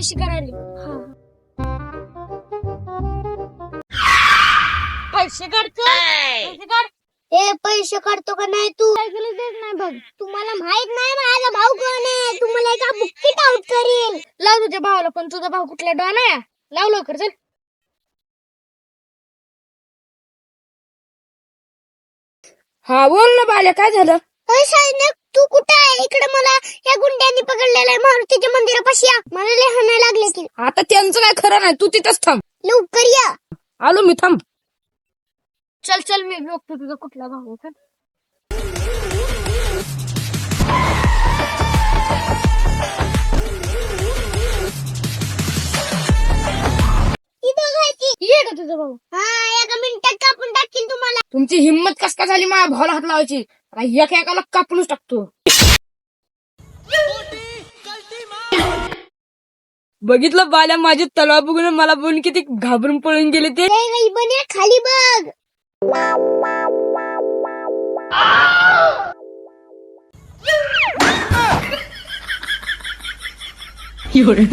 पैसे करायला पैसे काढतो पैसे काढ. ए पैसे काढतो का नाही तू ऐकलं देत नाही बघ. तुम्हाला माहित नाही माझा भाऊ कोण आहे. तुम्हाला एका बुक्कीट आउट करील. लाव तुझ्या भावाला. पण तुझा भाऊ कुठला डॉन आहे? लाव लवकर चल. हा बोल ना बाल्या, काय झालं? सैनिक तू कुठे आहे? इकडे मला या गुंड्यांनी पकडलेलं आहे. मारुतीच्या मंदिरापाशी या. मला लय हाणायला लागले की. आता त्यांचं काय खरं नाही, तू तिथंच थांब. लवकर या. आलो मी, थांब. चल चल, मी बघतो तुझा कुठला भाऊ. चल. ये का तुझा भाऊ? हा एका मिनिटात कापून टाकील तुम्हाला. तुमची हिंमत कस का झाली माझ्या भावाला हात लावायची? आता एकाला कापूनच टाकतो. बघितलं बाल्या, माझी तलवार बघून मला बघून किती घाबरून पळून गेले ते. बने खाली बघ. एवढं